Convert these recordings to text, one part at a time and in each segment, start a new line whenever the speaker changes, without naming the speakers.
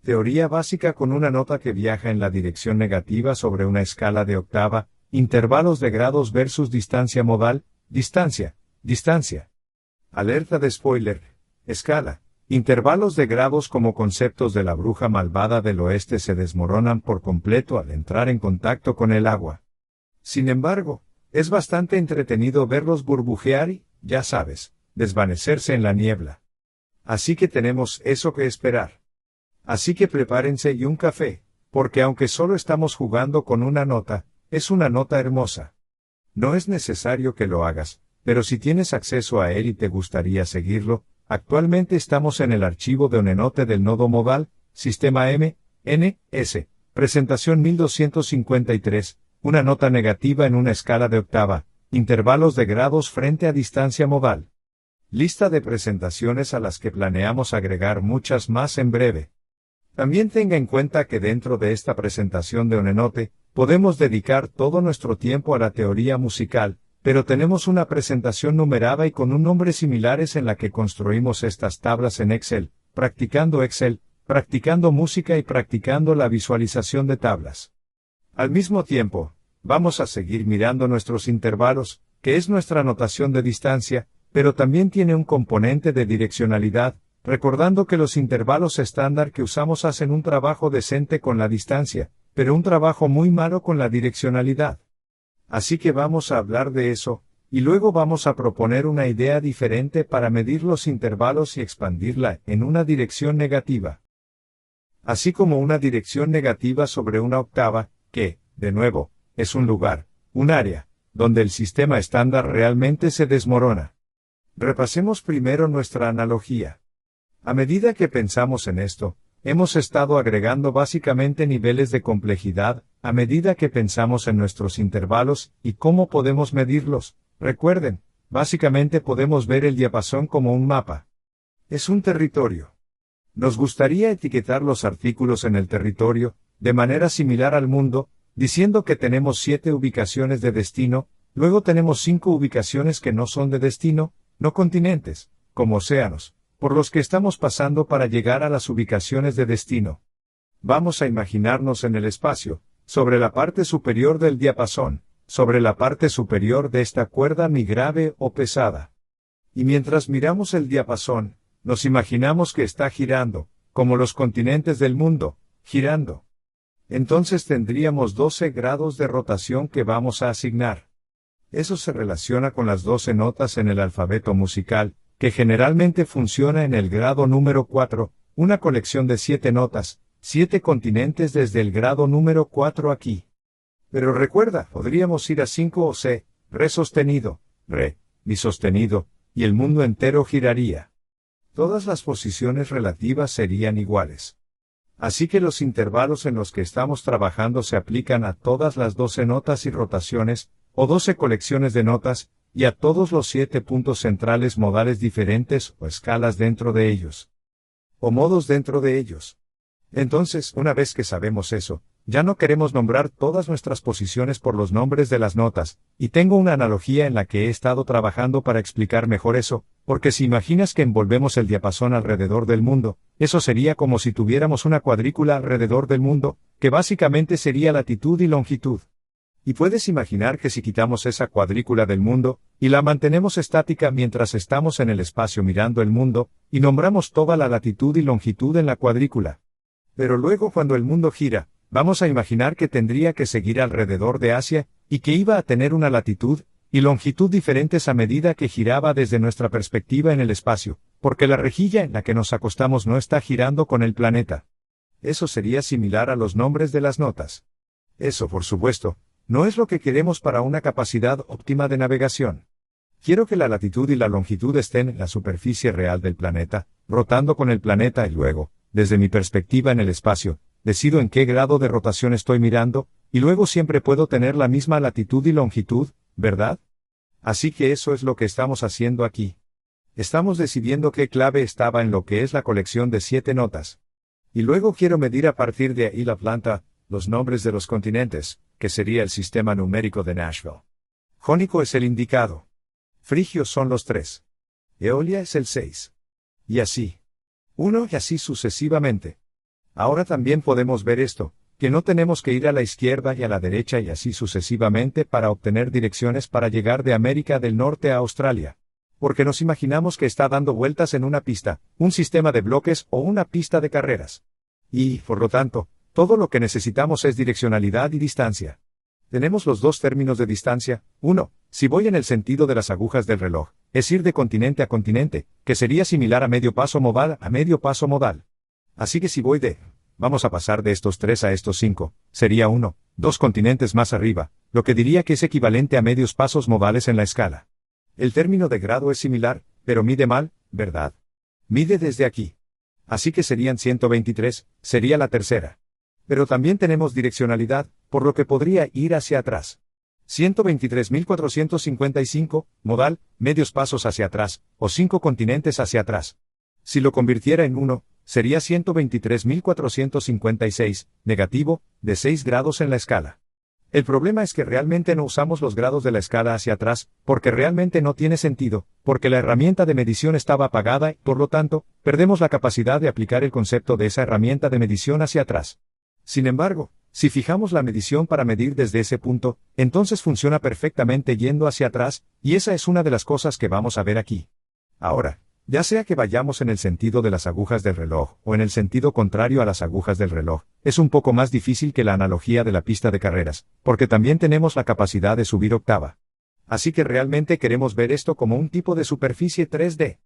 Teoría básica con una nota que viaja en la dirección negativa sobre una escala de octava, intervalos de grados versus distancia modal, distancia. Alerta de spoiler, escala. Intervalos de grados como conceptos de la bruja malvada del oeste se desmoronan por completo al entrar en contacto con el agua. Sin embargo, es bastante entretenido verlos burbujear y, ya sabes, desvanecerse en la niebla. Así que tenemos eso que esperar. Así que prepárense y un café, porque aunque solo estamos jugando con una nota, es una nota hermosa. No es necesario que lo hagas, pero si tienes acceso a él y te gustaría seguirlo, actualmente estamos en el archivo de Onenote del nodo modal, sistema M.N.S. Presentación 1253, una nota negativa en una escala de octava, intervalos de grados frente a distancia modal. Lista de presentaciones a las que planeamos agregar muchas más en breve. También tenga en cuenta que dentro de esta presentación de Onenote, podemos dedicar todo nuestro tiempo a la teoría musical, pero tenemos una presentación numerada y con un nombre similares en la que construimos estas tablas en Excel, practicando música y practicando la visualización de tablas. Al mismo tiempo, vamos a seguir mirando nuestros intervalos, que es nuestra notación de distancia, pero también tiene un componente de direccionalidad, recordando que los intervalos estándar que usamos hacen un trabajo decente con la distancia, pero un trabajo muy malo con la direccionalidad. Así que vamos a hablar de eso, y luego vamos a proponer una idea diferente para medir los intervalos y expandirla en una dirección negativa. Así como una dirección negativa sobre una octava, que, de nuevo, es un lugar, un área, donde el sistema estándar realmente se desmorona. Repasemos primero nuestra analogía. A medida que pensamos en esto, hemos estado agregando básicamente niveles de complejidad, a medida que pensamos en nuestros intervalos, y cómo podemos medirlos. Recuerden, básicamente podemos ver el diapasón como un mapa. Es un territorio. Nos gustaría etiquetar los artículos en el territorio, de manera similar al mundo, diciendo que tenemos 7 ubicaciones de destino, luego tenemos 5 ubicaciones que no son de destino, no continentes, como océanos, por los que estamos pasando para llegar a las ubicaciones de destino. Vamos a imaginarnos en el espacio, sobre la parte superior del diapasón, sobre la parte superior de esta cuerda mi grave o pesada. Y mientras miramos el diapasón, nos imaginamos que está girando, como los continentes del mundo, girando. Entonces tendríamos 12 grados de rotación que vamos a asignar. Eso se relaciona con las 12 notas en el alfabeto musical, que generalmente funciona en el grado número 4, una colección de 7 notas, 7 continentes desde el grado número 4 aquí. Pero recuerda, podríamos ir a 5 o C, Re sostenido, Re, Mi sostenido, y el mundo entero giraría. Todas las posiciones relativas serían iguales. Así que los intervalos en los que estamos trabajando se aplican a todas las 12 notas y rotaciones, o 12 colecciones de notas, y a todos los 7 puntos centrales modales diferentes o escalas dentro de ellos. O modos dentro de ellos. Entonces, una vez que sabemos eso, ya no queremos nombrar todas nuestras posiciones por los nombres de las notas, y tengo una analogía en la que he estado trabajando para explicar mejor eso, porque si imaginas que envolvemos el diapasón alrededor del mundo, eso sería como si tuviéramos una cuadrícula alrededor del mundo, que básicamente sería latitud y longitud. Y puedes imaginar que si quitamos esa cuadrícula del mundo, y la mantenemos estática mientras estamos en el espacio mirando el mundo, y nombramos toda la latitud y longitud en la cuadrícula. Pero luego cuando el mundo gira, vamos a imaginar que tendría que seguir alrededor de Asia, y que iba a tener una latitud y longitud diferentes a medida que giraba desde nuestra perspectiva en el espacio, porque la rejilla en la que nos acostamos no está girando con el planeta. Eso sería similar a los nombres de las notas. Eso, por supuesto, no es lo que queremos para una capacidad óptima de navegación. Quiero que la latitud y la longitud estén en la superficie real del planeta, rotando con el planeta y luego, desde mi perspectiva en el espacio, decido en qué grado de rotación estoy mirando, y luego siempre puedo tener la misma latitud y longitud, ¿verdad? Así que eso es lo que estamos haciendo aquí. Estamos decidiendo qué clave estaba en lo que es la colección de 7 notas. Y luego quiero medir a partir de ahí la planta, los nombres de los continentes, que sería el sistema numérico de Nashville. Jónico es el indicado. Frigios son los 3. Eolia es el 6. Y así. 1 y así sucesivamente. Ahora también podemos ver esto, que no tenemos que ir a la izquierda y a la derecha y así sucesivamente para obtener direcciones para llegar de América del Norte a Australia. Porque nos imaginamos que está dando vueltas en una pista, un sistema de bloques o una pista de carreras. Y, por lo tanto, todo lo que necesitamos es direccionalidad y distancia. Tenemos los dos términos de distancia. 1. Si voy en el sentido de las agujas del reloj, es ir de continente a continente, que sería similar a medio paso modal a medio paso modal. Así que si voy vamos a pasar de estos 3 a estos 5, sería 2 continentes más arriba, lo que diría que es equivalente a medios pasos modales en la escala. El término de grado es similar, pero mide mal, ¿verdad? Mide desde aquí. Así que serían 123, sería la tercera. Pero también tenemos direccionalidad, por lo que podría ir hacia atrás. 123.455, modal, medios pasos hacia atrás, o 5 continentes hacia atrás. Si lo convirtiera en 1, sería 123.456, negativo, de 6 grados en la escala. El problema es que realmente no usamos los grados de la escala hacia atrás, porque realmente no tiene sentido, porque la herramienta de medición estaba apagada y, por lo tanto, perdemos la capacidad de aplicar el concepto de esa herramienta de medición hacia atrás. Sin embargo, si fijamos la medición para medir desde ese punto, entonces funciona perfectamente yendo hacia atrás, y esa es una de las cosas que vamos a ver aquí. Ahora, ya sea que vayamos en el sentido de las agujas del reloj, o en el sentido contrario a las agujas del reloj, es un poco más difícil que la analogía de la pista de carreras, porque también tenemos la capacidad de subir octava. Así que realmente queremos ver esto como un tipo de superficie 3D.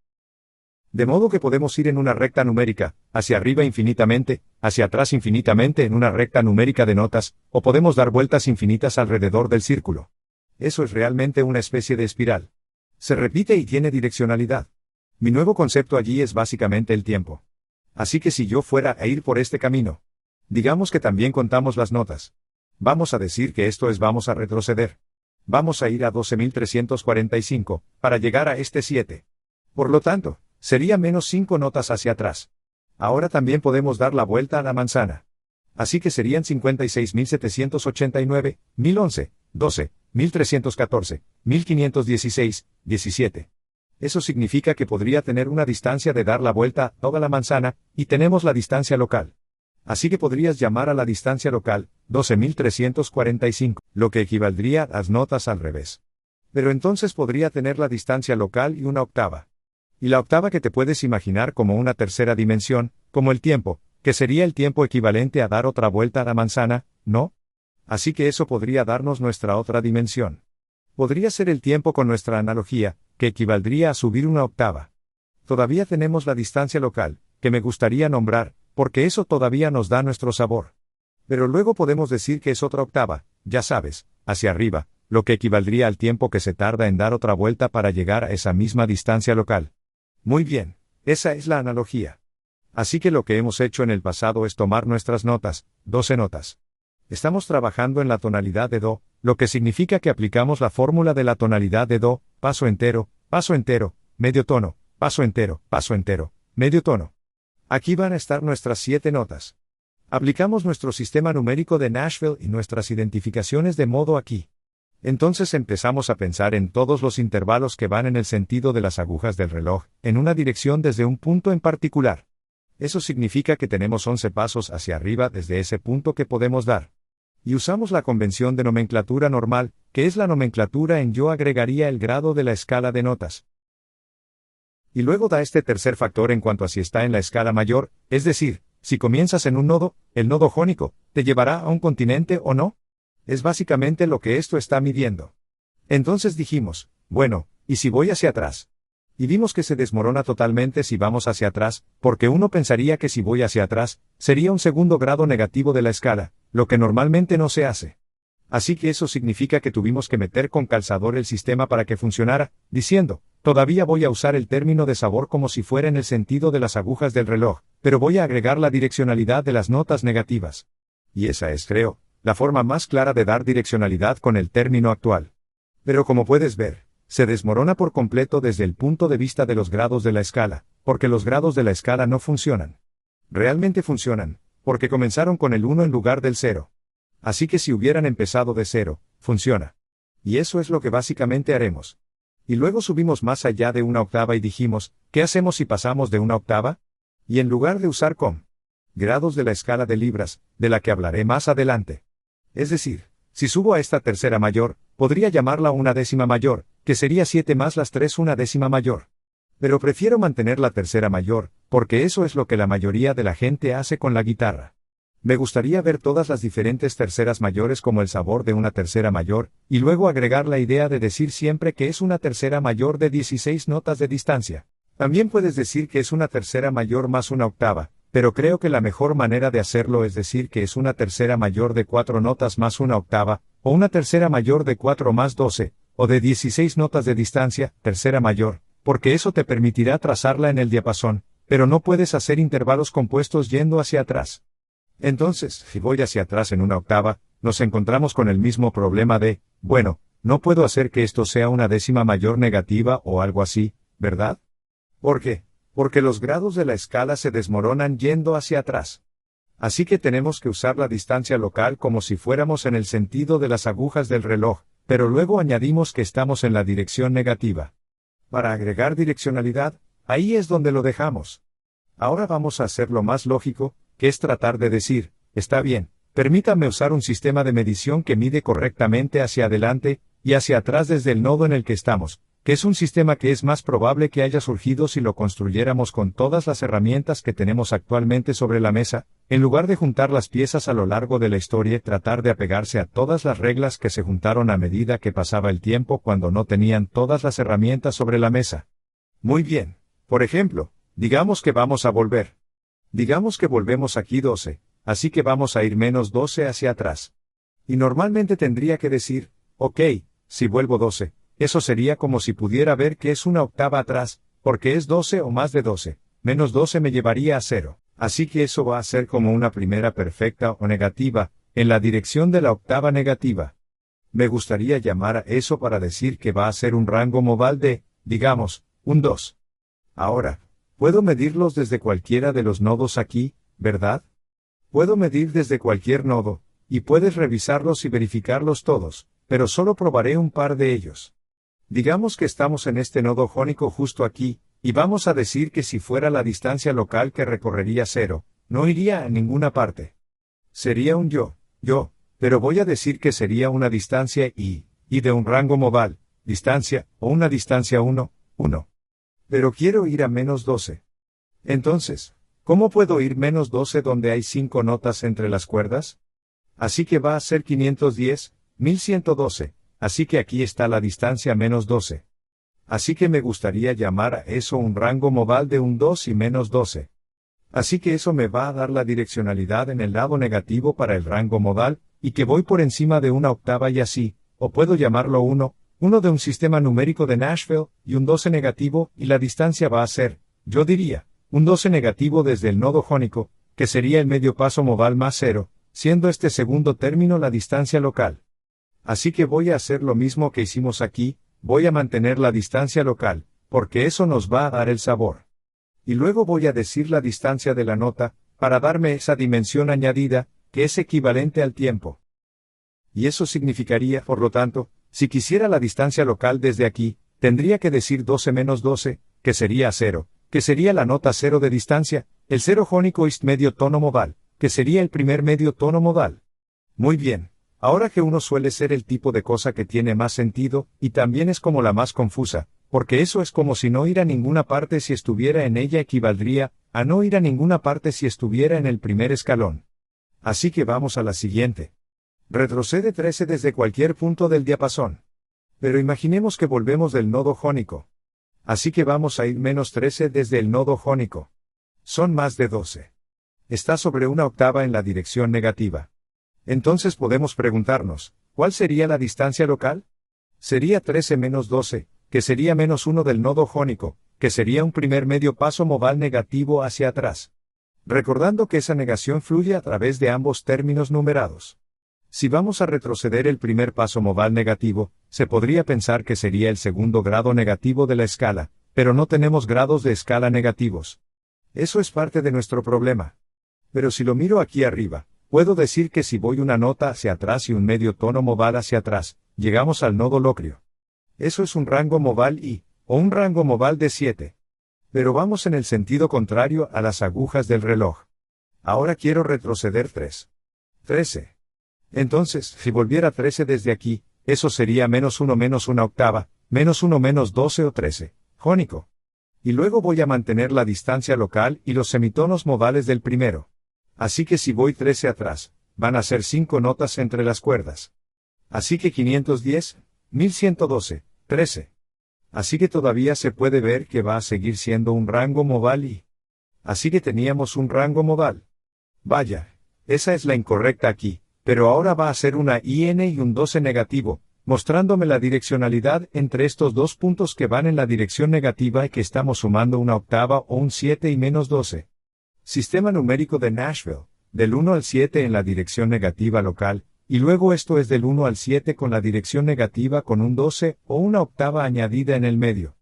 De modo que podemos ir en una recta numérica, hacia arriba infinitamente, hacia atrás infinitamente en una recta numérica de notas, o podemos dar vueltas infinitas alrededor del círculo. Eso es realmente una especie de espiral. Se repite y tiene direccionalidad. Mi nuevo concepto allí es básicamente el tiempo. Así que si yo fuera a ir por este camino, digamos que también contamos las notas. Vamos a decir que esto es vamos a retroceder. Vamos a ir a 12.345, para llegar a este 7. Por lo tanto, sería menos 5 notas hacia atrás. Ahora también podemos dar la vuelta a la manzana. Así que serían 56.789, 1011, 12, 1314, 1516, 17. Eso significa que podría tener una distancia de dar la vuelta a toda la manzana, y tenemos la distancia local. Así que podrías llamar a la distancia local 12.345, lo que equivaldría a las notas al revés. Pero entonces podría tener la distancia local y una octava. Y la octava que te puedes imaginar como una tercera dimensión, como el tiempo, que sería el tiempo equivalente a dar otra vuelta a la manzana, ¿no? Así que eso podría darnos nuestra otra dimensión. Podría ser el tiempo con nuestra analogía, que equivaldría a subir una octava. Todavía tenemos la distancia local, que me gustaría nombrar, porque eso todavía nos da nuestro sabor. Pero luego podemos decir que es otra octava, ya sabes, hacia arriba, lo que equivaldría al tiempo que se tarda en dar otra vuelta para llegar a esa misma distancia local. Muy bien, esa es la analogía. Así que lo que hemos hecho en el pasado es tomar nuestras notas, 12 notas. Estamos trabajando en la tonalidad de Do, lo que significa que aplicamos la fórmula de la tonalidad de Do, paso entero, medio tono, paso entero, medio tono. Aquí van a estar nuestras 7 notas. Aplicamos nuestro sistema numérico de Nashville y nuestras identificaciones de modo aquí. Entonces empezamos a pensar en todos los intervalos que van en el sentido de las agujas del reloj, en una dirección desde un punto en particular. Eso significa que tenemos 11 pasos hacia arriba desde ese punto que podemos dar. Y usamos la convención de nomenclatura normal, que es la nomenclatura en yo agregaría el grado de la escala de notas. Y luego da este tercer factor en cuanto a si está en la escala mayor, es decir, si comienzas en un nodo, el nodo jónico, ¿te llevará a un continente o no? Es básicamente lo que esto está midiendo. Entonces dijimos, bueno, ¿y si voy hacia atrás? Y vimos que se desmorona totalmente si vamos hacia atrás, porque uno pensaría que si voy hacia atrás, sería un segundo grado negativo de la escala, lo que normalmente no se hace. Así que eso significa que tuvimos que meter con calzador el sistema para que funcionara, diciendo, todavía voy a usar el término de sabor como si fuera en el sentido de las agujas del reloj, pero voy a agregar la direccionalidad de las notas negativas. Y esa es, creo, la forma más clara de dar direccionalidad con el término actual. Pero como puedes ver, se desmorona por completo desde el punto de vista de los grados de la escala, porque los grados de la escala no funcionan. Realmente funcionan, porque comenzaron con el 1 en lugar del 0. Así que si hubieran empezado de 0, funciona. Y eso es lo que básicamente haremos. Y luego subimos más allá de una octava y dijimos, ¿qué hacemos si pasamos de una octava? Y en lugar de usar com, grados de la escala de libras, de la que hablaré más adelante. Es decir, si subo a esta tercera mayor, podría llamarla una décima mayor, que sería 7 más las 3 una décima mayor. Pero prefiero mantener la tercera mayor, porque eso es lo que la mayoría de la gente hace con la guitarra. Me gustaría ver todas las diferentes terceras mayores como el sabor de una tercera mayor, y luego agregar la idea de decir siempre que es una tercera mayor de 16 notas de distancia. También puedes decir que es una tercera mayor más una octava, pero creo que la mejor manera de hacerlo es decir que es una tercera mayor de 4 notas más una octava, o una tercera mayor de 4 más 12, o de 16 notas de distancia, tercera mayor, porque eso te permitirá trazarla en el diapasón, pero no puedes hacer intervalos compuestos yendo hacia atrás. Entonces, si voy hacia atrás en una octava, nos encontramos con el mismo problema de, bueno, no puedo hacer que esto sea una décima mayor negativa o algo así, ¿verdad? ¿Por qué? Porque los grados de la escala se desmoronan yendo hacia atrás. Así que tenemos que usar la distancia local como si fuéramos en el sentido de las agujas del reloj, pero luego añadimos que estamos en la dirección negativa. Para agregar direccionalidad, ahí es donde lo dejamos. Ahora vamos a hacer lo más lógico, que es tratar de decir, está bien, permítame usar un sistema de medición que mide correctamente hacia adelante y hacia atrás desde el nodo en el que estamos, que es un sistema que es más probable que haya surgido si lo construyéramos con todas las herramientas que tenemos actualmente sobre la mesa, en lugar de juntar las piezas a lo largo de la historia y tratar de apegarse a todas las reglas que se juntaron a medida que pasaba el tiempo cuando no tenían todas las herramientas sobre la mesa. Muy bien, por ejemplo, digamos que vamos a volver. Digamos que volvemos aquí 12, así que vamos a ir menos 12 hacia atrás. Y normalmente tendría que decir, ok, si vuelvo 12, eso sería como si pudiera ver que es una octava atrás, porque es 12 o más de 12, menos 12 me llevaría a 0, así que eso va a ser como una primera perfecta o negativa, en la dirección de la octava negativa. Me gustaría llamar a eso para decir que va a ser un rango modal de, digamos, un 2. Ahora, puedo medirlos desde cualquiera de los nodos aquí, ¿verdad? Puedo medir desde cualquier nodo, y puedes revisarlos y verificarlos todos, pero solo probaré un par de ellos. Digamos que estamos en este nodo jónico justo aquí, y vamos a decir que si fuera la distancia local que recorrería 0, no iría a ninguna parte. Sería un yo, pero voy a decir que sería una distancia y de un rango modal, distancia, o una distancia 1. Pero quiero ir a menos 12. Entonces, ¿cómo puedo ir menos 12 donde hay 5 notas entre las cuerdas? Así que va a ser 510, 1112, así que aquí está la distancia menos 12. Así que me gustaría llamar a eso un rango modal de un 2 y menos 12. Así que eso me va a dar la direccionalidad en el lado negativo para el rango modal, y que voy por encima de una octava y así, o puedo llamarlo 1 de un sistema numérico de Nashville, y un 12 negativo, y la distancia va a ser, yo diría, un 12 negativo desde el nodo jónico, que sería el medio paso modal más 0, siendo este segundo término la distancia local. Así que voy a hacer lo mismo que hicimos aquí, voy a mantener la distancia local, porque eso nos va a dar el sabor. Y luego voy a decir la distancia de la nota, para darme esa dimensión añadida, que es equivalente al tiempo. Y eso significaría, por lo tanto, si quisiera la distancia local desde aquí, tendría que decir 12 menos 12, que sería 0, que sería la nota 0 de distancia, el 0 jónico ist medio tono modal, que sería el primer medio tono modal. Muy bien, ahora que uno suele ser el tipo de cosa que tiene más sentido, y también es como la más confusa, porque eso es como si no ir a ninguna parte si estuviera en ella equivaldría a no ir a ninguna parte si estuviera en el primer escalón. Así que vamos a la siguiente. Retrocede 13 desde cualquier punto del diapasón. Pero imaginemos que volvemos del nodo jónico. Así que vamos a ir menos 13 desde el nodo jónico. Son más de 12. Está sobre una octava en la dirección negativa. Entonces podemos preguntarnos, ¿cuál sería la distancia local? Sería 13 menos 12, que sería menos 1 del nodo jónico, que sería un primer medio paso modal negativo hacia atrás. Recordando que esa negación fluye a través de ambos términos numerados. Si vamos a retroceder el primer paso modal negativo, se podría pensar que sería el segundo grado negativo de la escala, pero no tenemos grados de escala negativos. Eso es parte de nuestro problema. Pero si lo miro aquí arriba, puedo decir que si voy una nota hacia atrás y un medio tono modal hacia atrás, llegamos al nodo locrio. Eso es un rango modal o un rango modal de 7. Pero vamos en el sentido contrario a las agujas del reloj. Ahora quiero retroceder 3. 13. Entonces, si volviera 13 desde aquí, eso sería -1 menos una octava, -1 menos 12 o 13, jónico. Y luego voy a mantener la distancia local y los semitonos modales del primero. Así que si voy 13 atrás, van a ser 5 notas entre las cuerdas. Así que 510, 1112, 13. Así que todavía se puede ver que va a seguir siendo un rango modal y... Así que teníamos un rango modal. Vaya, esa es la incorrecta aquí, pero ahora va a ser una IN y un 12 negativo, mostrándome la direccionalidad entre estos dos puntos que van en la dirección negativa y que estamos sumando una octava o un 7 y menos 12. Sistema numérico de Nashville, del 1 al 7 en la dirección negativa local, y luego esto es del 1 al 7 con la dirección negativa con un 12 o una octava añadida en el medio.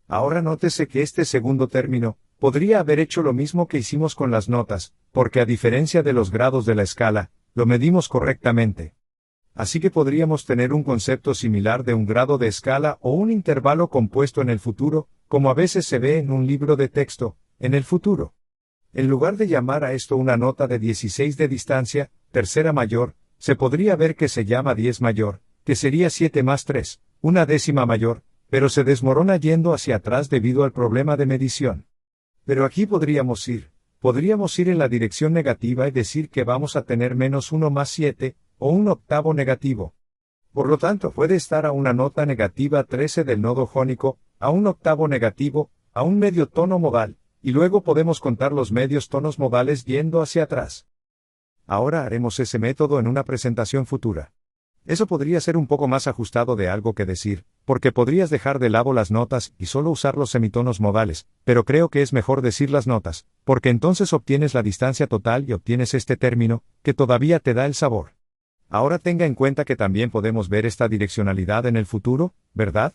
Ahora nótese que este segundo término, podría haber hecho lo mismo que hicimos con las notas, porque a diferencia de los grados de la escala, lo medimos correctamente. Así que podríamos tener un concepto similar de un grado de escala o un intervalo compuesto en el futuro, como a veces se ve en un libro de texto, en el futuro. En lugar de llamar a esto una nota de 16 de distancia, tercera mayor, se podría ver que se llama 10 mayor, que sería 7 más 3, una décima mayor, pero se desmorona yendo hacia atrás debido al problema de medición. Pero aquí podríamos ir en la dirección negativa y decir que vamos a tener -1 más 7, o un octavo negativo. Por lo tanto, puede estar a una nota negativa 13 del nodo jónico, a un octavo negativo, a un medio tono modal, y luego podemos contar los medios tonos modales yendo hacia atrás. Ahora haremos ese método en una presentación futura. Eso podría ser un poco más ajustado de algo que decir, porque podrías dejar de lado las notas y solo usar los semitonos modales, pero creo que es mejor decir las notas, porque entonces obtienes la distancia total y obtienes este término, que todavía te da el sabor. Ahora tenga en cuenta que también podemos ver esta direccionalidad en el futuro, ¿verdad?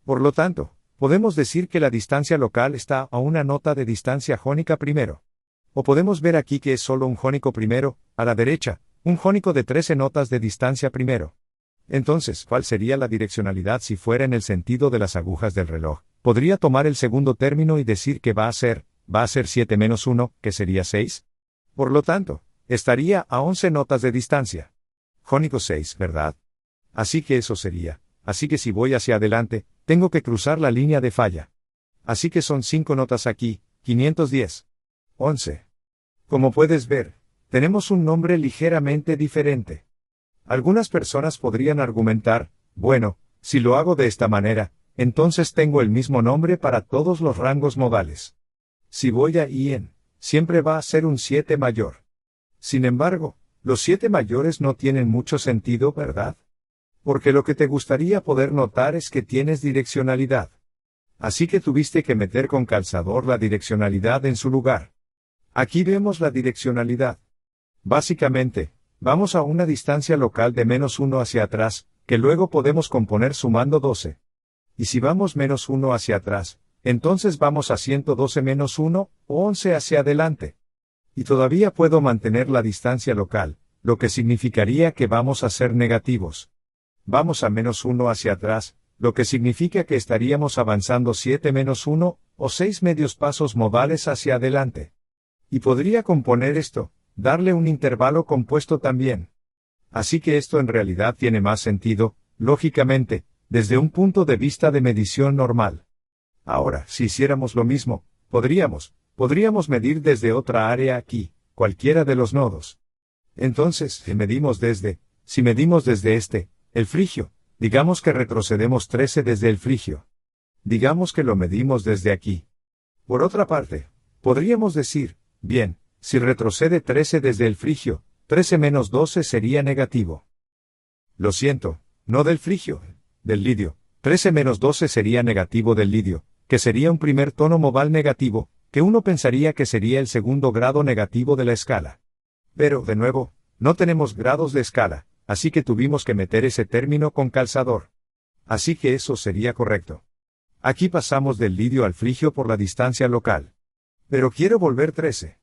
Por lo tanto, podemos decir que la distancia local está a una nota de distancia jónica primero. O podemos ver aquí que es solo un jónico primero, a la derecha, un jónico de 13 notas de distancia primero. Entonces, ¿cuál sería la direccionalidad si fuera en el sentido de las agujas del reloj? Podría tomar el segundo término y decir que va a ser 7 menos 1, que sería 6. Por lo tanto, estaría a 11 notas de distancia. Jónico 6, ¿verdad? Así que eso sería. Así que si voy hacia adelante, tengo que cruzar la línea de falla. Así que son 5 notas aquí, 510. 11. Como puedes ver, tenemos un nombre ligeramente diferente. Algunas personas podrían argumentar, bueno, si lo hago de esta manera, entonces tengo el mismo nombre para todos los rangos modales. Si voy a IN, siempre va a ser un 7 mayor. Sin embargo, los 7 mayores no tienen mucho sentido, ¿verdad? Porque lo que te gustaría poder notar es que tienes direccionalidad. Así que tuviste que meter con calzador la direccionalidad en su lugar. Aquí vemos la direccionalidad. Básicamente, vamos a una distancia local de -1 hacia atrás, que luego podemos componer sumando 12. Y si vamos -1 hacia atrás, entonces vamos a 112 menos 1, o 11 hacia adelante. Y todavía puedo mantener la distancia local, lo que significaría que vamos a ser negativos. Vamos a -1 hacia atrás, lo que significa que estaríamos avanzando 7 menos 1, o 6 medios pasos modales hacia adelante. Y podría componer esto, darle un intervalo compuesto también. Así que esto en realidad tiene más sentido, lógicamente, desde un punto de vista de medición normal. Ahora, si hiciéramos lo mismo, podríamos medir desde otra área aquí, cualquiera de los nodos. Entonces, si medimos desde el frigio, digamos que retrocedemos 13 desde el frigio. Digamos que lo medimos desde aquí. Por otra parte, podríamos decir, bien, si retrocede 13 desde el frigio, 13 menos 12 sería negativo. Lo siento, no del frigio, del lidio. 13 menos 12 sería negativo del lidio, que sería un primer tono modal negativo, que uno pensaría que sería el segundo grado negativo de la escala. Pero, de nuevo, no tenemos grados de escala, así que tuvimos que meter ese término con calzador. Así que eso sería correcto. Aquí pasamos del lidio al frigio por la distancia local. Pero quiero volver 13.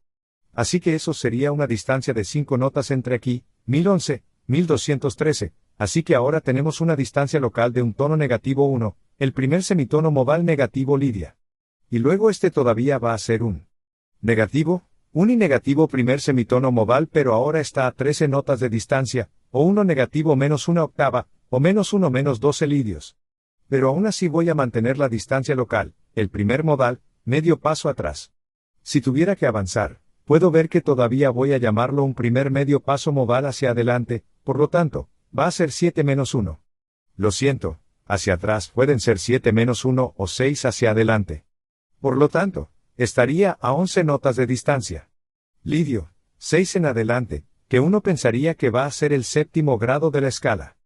Así que eso sería una distancia de 5 notas entre aquí, 1011, 1213, así que ahora tenemos una distancia local de un tono negativo 1, el primer semitono modal negativo lidia. Y luego este todavía va a ser un negativo, Un I negativo primer semitono modal pero ahora está a 13 notas de distancia, o 1 negativo menos una octava, o menos 1 menos 12 lidios. Pero aún así voy a mantener la distancia local, el primer modal, medio paso atrás. Si tuviera que avanzar, puedo ver que todavía voy a llamarlo un primer medio paso modal hacia adelante, por lo tanto, va a ser 7 menos 1. Lo siento, hacia atrás pueden ser 7 menos 1 o 6 hacia adelante. Por lo tanto, estaría a 11 notas de distancia. Lidio, 6 en adelante, que uno pensaría que va a ser el séptimo grado de la escala.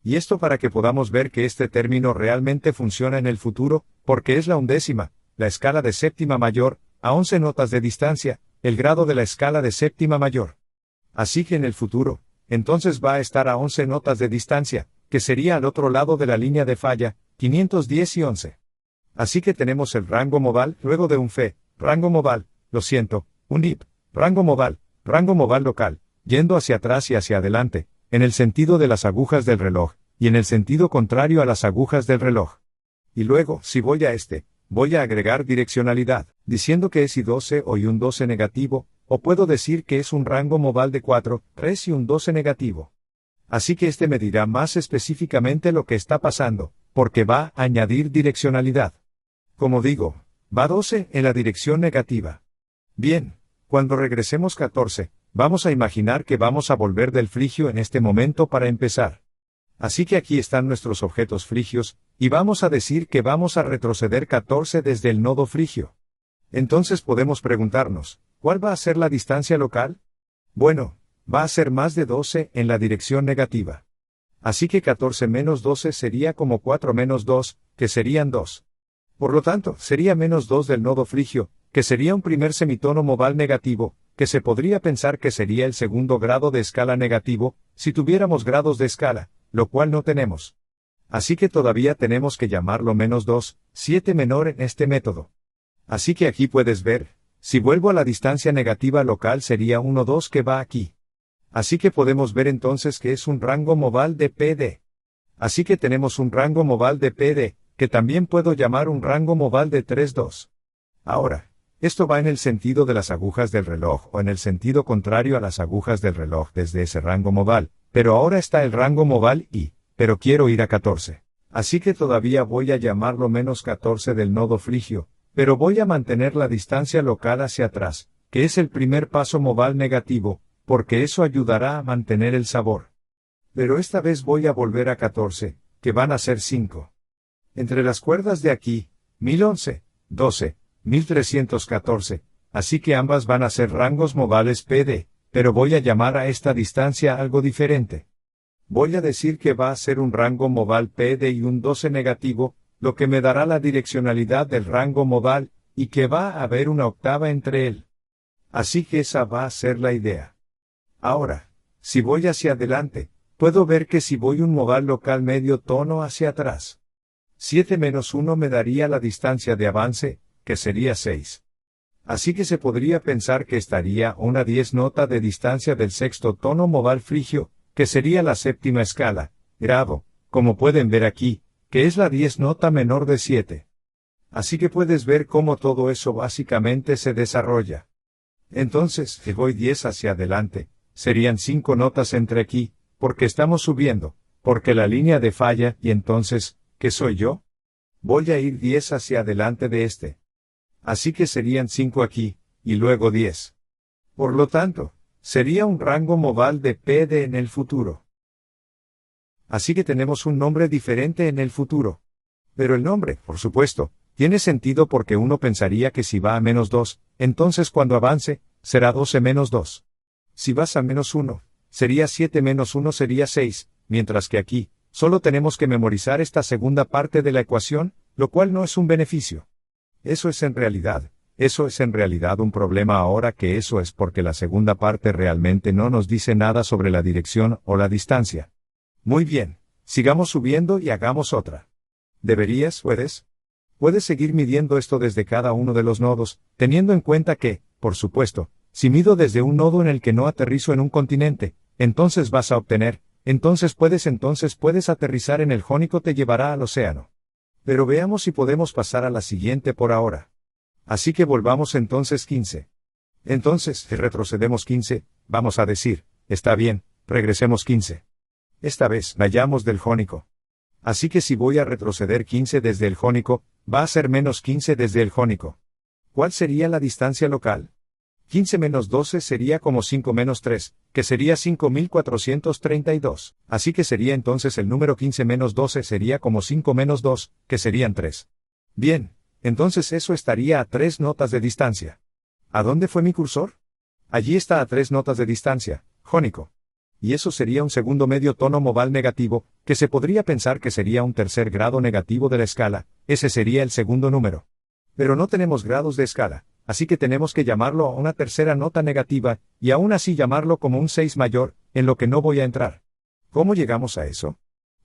Y esto para que podamos ver que este término realmente funciona en el futuro, porque es la undécima, la escala de séptima mayor, a 11 notas de distancia, el grado de la escala de séptima mayor. Así que en el futuro, entonces va a estar a 11 notas de distancia, que sería al otro lado de la línea de falla, 510 y 11. Así que tenemos el rango modal, luego de un Fe, rango modal, lo siento, un IP, rango modal local, yendo hacia atrás y hacia adelante, en el sentido de las agujas del reloj, y en el sentido contrario a las agujas del reloj. Y luego, si voy a voy a agregar direccionalidad, diciendo que es I12 o un 12 negativo, o puedo decir que es un rango modal de 4, 3 y un 12 negativo. Así que me dirá más específicamente lo que está pasando, porque va a añadir direccionalidad. Como digo, va 12 en la dirección negativa. Bien, cuando regresemos 14, vamos a imaginar que vamos a volver del frigio en este momento para empezar. Así que aquí están nuestros objetos frigios, y vamos a decir que vamos a retroceder 14 desde el nodo frigio. Entonces podemos preguntarnos, ¿cuál va a ser la distancia local? Bueno, va a ser más de 12 en la dirección negativa. Así que 14 menos 12 sería como 4 menos 2, que serían 2. Por lo tanto, sería menos 2 del nodo frigio, que sería un primer semitono modal negativo, que se podría pensar que sería el segundo grado de escala negativo, si tuviéramos grados de escala, lo cual no tenemos. Así que todavía tenemos que llamarlo menos 2, 7 menor en este método. Así que aquí puedes ver, si vuelvo a la distancia negativa local sería 1, 2 que va aquí. Así que podemos ver entonces que es un rango modal de PD. Así que tenemos un rango modal de PD, que también puedo llamar un rango modal de 3, 2. Ahora, esto va en el sentido de las agujas del reloj o en el sentido contrario a las agujas del reloj desde ese rango modal, pero ahora está el rango modal I, pero quiero ir a 14. Así que todavía voy a llamarlo menos 14 del nodo frigio, pero voy a mantener la distancia local hacia atrás, que es el primer paso modal negativo, porque eso ayudará a mantener el sabor. Pero esta vez voy a volver a 14, que van a ser 5. Entre las cuerdas de aquí, 1011, 12, 1314, así que ambas van a ser rangos modales PD, pero voy a llamar a esta distancia algo diferente. Voy a decir que va a ser un rango modal PD y un 12 negativo, lo que me dará la direccionalidad del rango modal, y que va a haber una octava entre él. Así que esa va a ser la idea. Ahora, si voy hacia adelante, puedo ver que si voy un modal local medio tono hacia atrás, 7 menos 1 me daría la distancia de avance, que sería 6. Así que se podría pensar que estaría a una 10 nota de distancia del sexto tono modal frigio, que sería la séptima escala, grado, como pueden ver aquí, que es la 10 nota menor de 7. Así que puedes ver cómo todo eso básicamente se desarrolla. Entonces, si voy 10 hacia adelante, serían 5 notas entre aquí, porque estamos subiendo, porque la línea de falla, y entonces, ¿qué soy yo? Voy a ir 10 hacia adelante de este. Así que serían 5 aquí, y luego 10. Por lo tanto, sería un rango modal de PD en el futuro. Así que tenemos un nombre diferente en el futuro. Pero el nombre, por supuesto, tiene sentido porque uno pensaría que si va a menos 2, entonces cuando avance, será 12 menos 2. Si vas a menos 1, sería 7 menos 1 sería 6, mientras que aquí, solo tenemos que memorizar esta segunda parte de la ecuación, lo cual no es un beneficio. Eso es en realidad un problema ahora que eso es porque la segunda parte realmente no nos dice nada sobre la dirección o la distancia. Muy bien, sigamos subiendo y hagamos otra. Puedes seguir midiendo esto desde cada uno de los nodos, teniendo en cuenta que, por supuesto, si mido desde un nodo en el que no aterrizo en un continente, entonces vas a obtener, entonces puedes aterrizar en el jónico te llevará al océano. Pero veamos si podemos pasar a la siguiente por ahora. Así que volvamos entonces 15. Entonces, si retrocedemos 15, vamos a decir, está bien, regresemos 15. Esta vez, vayamos del jónico. Así que si voy a retroceder 15 desde el jónico, va a ser menos 15 desde el jónico. ¿Cuál sería la distancia local? 15 menos 12 sería como 5 menos 3, que sería 5432. Así que sería entonces el número 15 menos 12 sería como 5 menos 2, que serían 3. Bien, entonces eso estaría a 3 notas de distancia. ¿A dónde fue mi cursor? Allí está a 3 notas de distancia, jónico. Y eso sería un segundo medio tono modal negativo, que se podría pensar que sería un tercer grado negativo de la escala, ese sería el segundo número. Pero no tenemos grados de escala, así que tenemos que llamarlo a una tercera nota negativa, y aún así llamarlo como un 6 mayor, en lo que no voy a entrar. ¿Cómo llegamos a eso?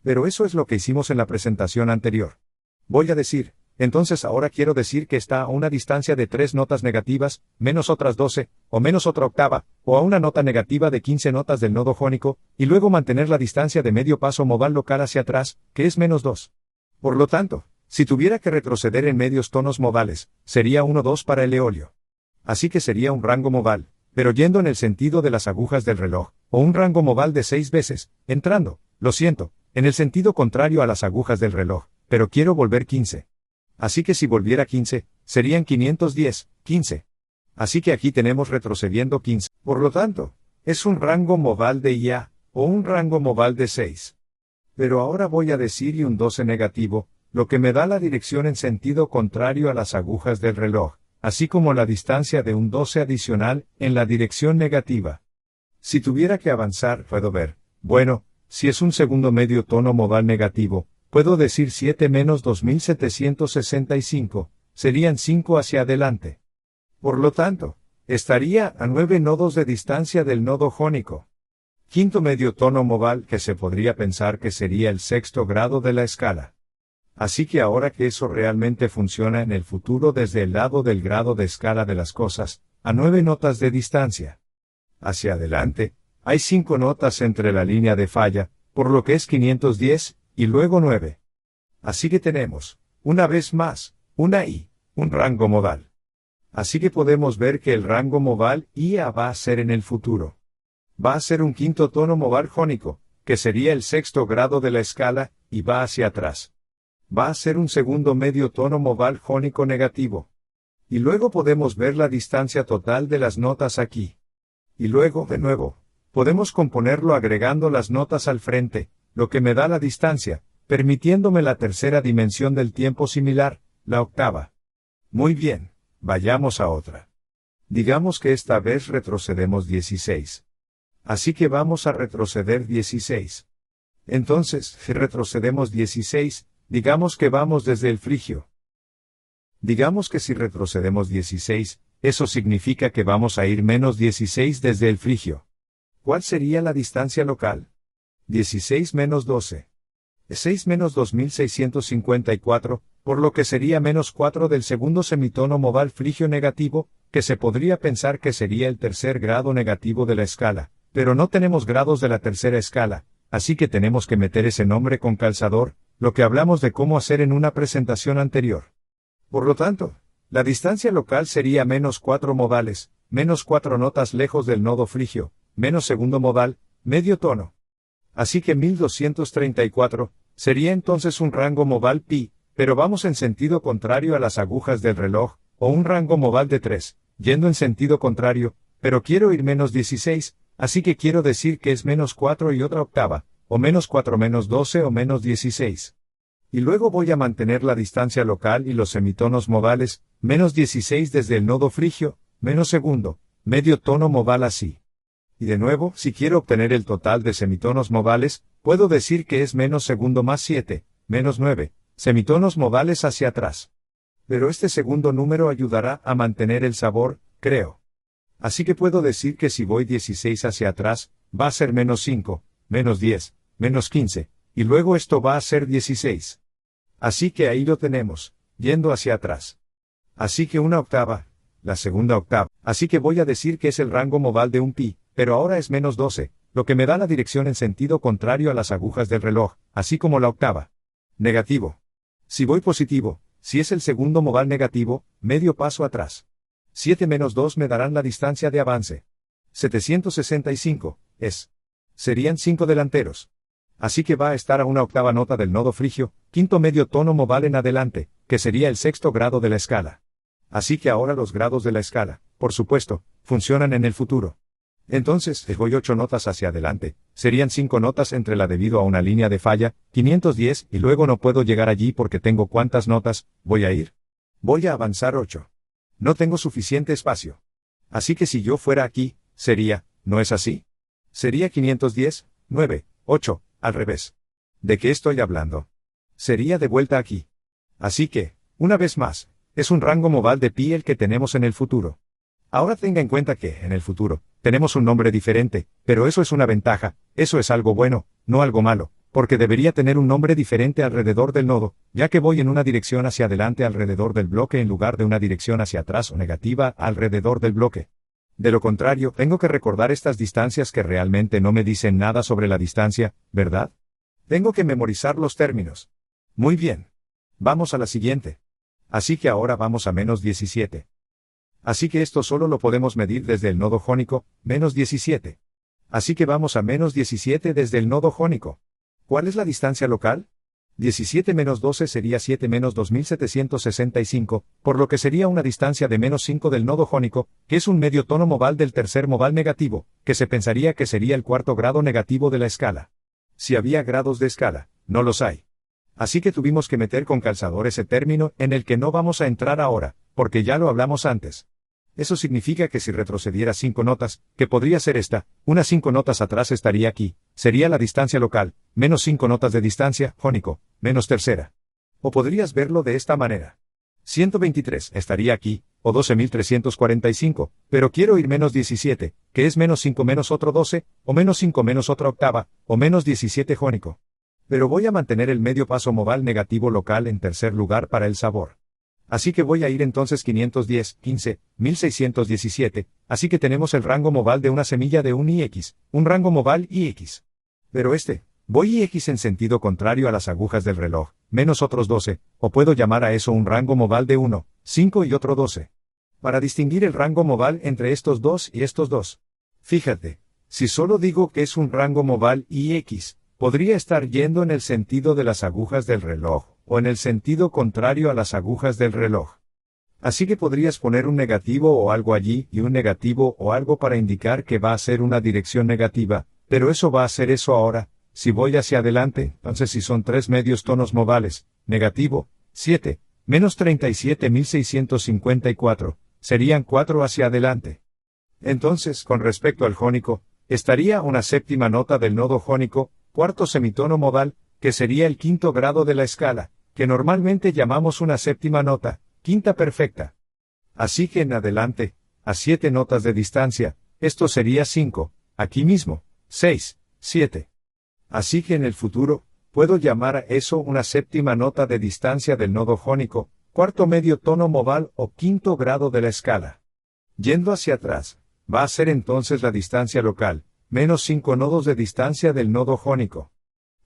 Pero eso es lo que hicimos en la presentación anterior. Voy a decir, entonces ahora quiero decir que está a una distancia de 3 notas negativas, menos otras 12, o menos otra octava, o a una nota negativa de 15 notas del nodo jónico, y luego mantener la distancia de medio paso modal local hacia atrás, que es menos 2. Por lo tanto, si tuviera que retroceder en medios tonos modales, sería 1-2 para el eolio. Así que sería un rango modal, pero yendo en el sentido de las agujas del reloj, o un rango modal de 6 veces, entrando, lo siento, en el sentido contrario a las agujas del reloj, pero quiero volver 15. Así que si volviera 15, serían 510, 15. Así que aquí tenemos retrocediendo 15. Por lo tanto, es un rango modal de IA, o un rango modal de 6. Pero ahora voy a decir y un 12 negativo, lo que me da la dirección en sentido contrario a las agujas del reloj, así como la distancia de un 12 adicional en la dirección negativa. Si tuviera que avanzar, puedo ver, bueno, si es un segundo medio tono modal negativo, puedo decir 7 menos 2765, serían 5 hacia adelante. Por lo tanto, estaría a 9 nodos de distancia del nodo jónico. Quinto medio tono modal que se podría pensar que sería el sexto grado de la escala. Así que ahora que eso realmente funciona en el futuro desde el lado del grado de escala de las cosas, a 9 notas de distancia. Hacia adelante, hay 5 notas entre la línea de falla, por lo que es 510, y luego 9. Así que tenemos, una vez más, una I, un rango modal. Así que podemos ver que el rango modal IA va a ser en el futuro. Va a ser un quinto tono modal jónico, que sería el sexto grado de la escala, y va hacia atrás. Va a ser un segundo medio tono modal jónico negativo. Y luego podemos ver la distancia total de las notas aquí. Y luego, de nuevo, podemos componerlo agregando las notas al frente, lo que me da la distancia, permitiéndome la tercera dimensión del tiempo similar, la octava. Muy bien, vayamos a otra. Digamos que esta vez retrocedemos 16. Así que vamos a retroceder 16. Entonces, si retrocedemos 16, digamos que vamos desde el frigio. Digamos que si retrocedemos 16, eso significa que vamos a ir menos 16 desde el frigio. ¿Cuál sería la distancia local? 16 menos 12. 6 menos 2654, por lo que sería menos 4 del segundo semitono modal frigio negativo, que se podría pensar que sería el tercer grado negativo de la escala, pero no tenemos grados de la tercera escala, así que tenemos que meter ese nombre con calzador, lo que hablamos de cómo hacer en una presentación anterior. Por lo tanto, la distancia local sería menos 4 modales, menos 4 notas lejos del nodo frigio, menos segundo modal, medio tono. Así que 1234, sería entonces un rango modal pi, pero vamos en sentido contrario a las agujas del reloj, o un rango modal de 3, yendo en sentido contrario, pero quiero ir menos 16, así que quiero decir que es menos 4 y otra octava, o menos 4 menos 12 o menos 16. Y luego voy a mantener la distancia local y los semitonos modales, menos 16 desde el nodo frigio, menos segundo, medio tono modal así. Y de nuevo, si quiero obtener el total de semitonos modales, puedo decir que es menos segundo más 7, menos 9, semitonos modales hacia atrás. Pero este segundo número ayudará a mantener el sabor, creo. Así que puedo decir que si voy 16 hacia atrás, va a ser menos 5, menos 10, menos 15, y luego esto va a ser 16. Así que ahí lo tenemos, yendo hacia atrás. Así que una octava, la segunda octava, así que voy a decir que es el rango modal de un pi, pero ahora es menos 12, lo que me da la dirección en sentido contrario a las agujas del reloj, así como la octava. Negativo. Si voy positivo, si es el segundo modal negativo, medio paso atrás. 7 menos 2 me darán la distancia de avance. 765, serían 5 delanteros. Así que va a estar a una octava nota del nodo frigio, quinto medio tono modal en adelante, que sería el sexto grado de la escala. Así que ahora los grados de la escala, por supuesto, funcionan en el futuro. Entonces, voy 8 notas hacia adelante, serían 5 notas entre la debido a una línea de falla, 510, y luego no puedo llegar allí porque tengo ¿cuántas notas voy a ir? Voy a avanzar 8. No tengo suficiente espacio. Así que si yo fuera aquí, sería, ¿no es así? Sería 510, 9, 8, al revés. ¿De qué estoy hablando? Sería de vuelta aquí. Así que, una vez más, es un rango modal de pi el que tenemos en el futuro. Ahora tenga en cuenta que, en el futuro, tenemos un nombre diferente, pero eso es una ventaja, eso es algo bueno, no algo malo, porque debería tener un nombre diferente alrededor del nodo, ya que voy en una dirección hacia adelante alrededor del bloque en lugar de una dirección hacia atrás o negativa alrededor del bloque. De lo contrario, tengo que recordar estas distancias que realmente no me dicen nada sobre la distancia, ¿verdad? Tengo que memorizar los términos. Muy bien. Vamos a la siguiente. Así que ahora vamos a menos 17. Así que esto solo lo podemos medir desde el nodo jónico, menos 17. Así que vamos a menos 17 desde el nodo jónico. ¿Cuál es la distancia local? 17 menos 12 sería 7 menos 2765, por lo que sería una distancia de menos 5 del nodo jónico, que es un medio tono modal del tercer modal negativo, que se pensaría que sería el cuarto grado negativo de la escala. Si había grados de escala, no los hay. Así que tuvimos que meter con calzador ese término en el que no vamos a entrar ahora, porque ya lo hablamos antes. Eso significa que si retrocediera 5 notas, que podría ser esta, unas 5 notas atrás estaría aquí, sería la distancia local, menos 5 notas de distancia, jónico, menos tercera. O podrías verlo de esta manera. 123 estaría aquí, o 12.345, pero quiero ir menos 17, que es menos 5 menos otro 12, o menos 5 menos otra octava, o menos 17 jónico. Pero voy a mantener el medio paso modal negativo local en tercer lugar para el sabor. Así que voy a ir entonces 510, 15, 1617, así que tenemos el rango modal de una semilla de un IX, un rango modal IX. Pero voy IX en sentido contrario a las agujas del reloj, menos otros 12, o puedo llamar a eso un rango modal de 1, 5 y otro 12. Para distinguir el rango modal entre estos dos y estos dos. Fíjate, si solo digo que es un rango modal IX, podría estar yendo en el sentido de las agujas del reloj, o en el sentido contrario a las agujas del reloj. Así que podrías poner un negativo o algo allí y un negativo o algo para indicar que va a ser una dirección negativa, pero eso va a ser eso ahora, si voy hacia adelante, entonces si son 3 medios tonos modales, negativo, 7, menos 37.654, serían 4 hacia adelante. Entonces, con respecto al jónico, estaría una séptima nota del nodo jónico, cuarto semitono modal, que sería el quinto grado de la escala, que normalmente llamamos una séptima nota, quinta perfecta. Así que en adelante, a 7 notas de distancia, esto sería 5, aquí mismo, 6, 7. Así que en el futuro, puedo llamar a eso una séptima nota de distancia del nodo jónico, cuarto medio tono modal o quinto grado de la escala. Yendo hacia atrás, va a ser entonces la distancia local, menos 5 nodos de distancia del nodo jónico.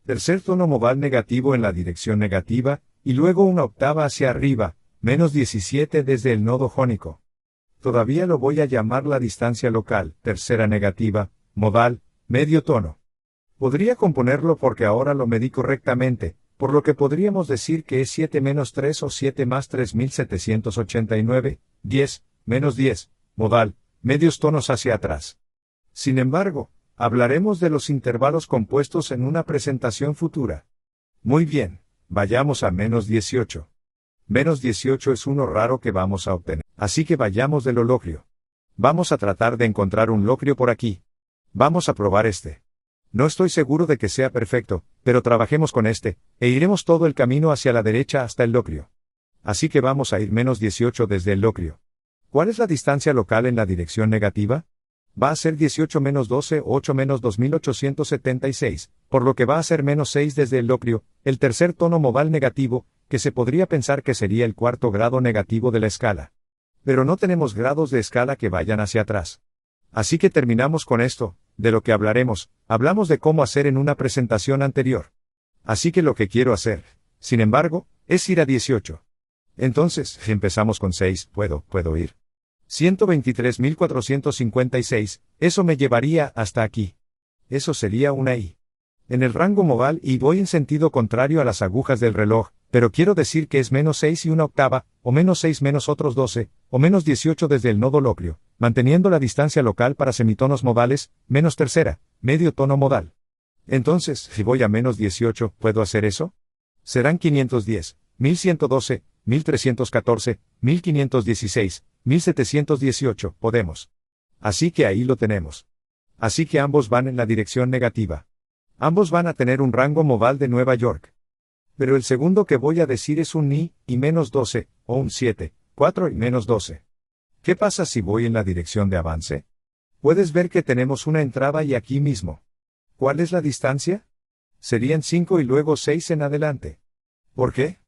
Tercer tono modal negativo en la dirección negativa, y luego una octava hacia arriba, menos 17 desde el nodo jónico. Todavía lo voy a llamar la distancia local, tercera negativa, modal, medio tono. Podría componerlo porque ahora lo medí correctamente, por lo que podríamos decir que es 7 menos 3 o 7 más 3789, 10, menos 10, modal, medios tonos hacia atrás. Sin embargo, hablaremos de los intervalos compuestos en una presentación futura. Muy bien, vayamos a menos 18. Menos 18 es uno raro que vamos a obtener, así que vayamos de lo locrio. Vamos a tratar de encontrar un locrio por aquí. Vamos a probar este. No estoy seguro de que sea perfecto, pero trabajemos con este, e iremos todo el camino hacia la derecha hasta el locrio. Así que vamos a ir menos 18 desde el locrio. ¿Cuál es la distancia local en la dirección negativa? Va a ser 18 menos 12 o 8 menos 2876, por lo que va a ser menos 6 desde el locrio, el tercer tono modal negativo, que se podría pensar que sería el cuarto grado negativo de la escala. Pero no tenemos grados de escala que vayan hacia atrás. Así que terminamos con esto, de lo que hablamos de cómo hacer en una presentación anterior. Así que lo que quiero hacer, sin embargo, es ir a 18. Entonces, empezamos con 6, puedo ir. 123.456, eso me llevaría hasta aquí. Eso sería una I. En el rango modal y voy en sentido contrario a las agujas del reloj, pero quiero decir que es menos 6 y una octava, o menos 6 menos otros 12, o menos 18 desde el nodo locrio, manteniendo la distancia local para semitonos modales, menos tercera, medio tono modal. Entonces, si voy a menos 18, ¿puedo hacer eso? Serán 510, 1112, 1314, 1516, 1718, podemos. Así que ahí lo tenemos. Así que ambos van en la dirección negativa. Ambos van a tener un rango modal de Nueva York. Pero el segundo que voy a decir es un I, y menos 12, o un 7, 4 y menos 12. ¿Qué pasa si voy en la dirección de avance? Puedes ver que tenemos una entrada y aquí mismo. ¿Cuál es la distancia? Serían 5 y luego 6 en adelante. ¿Por qué?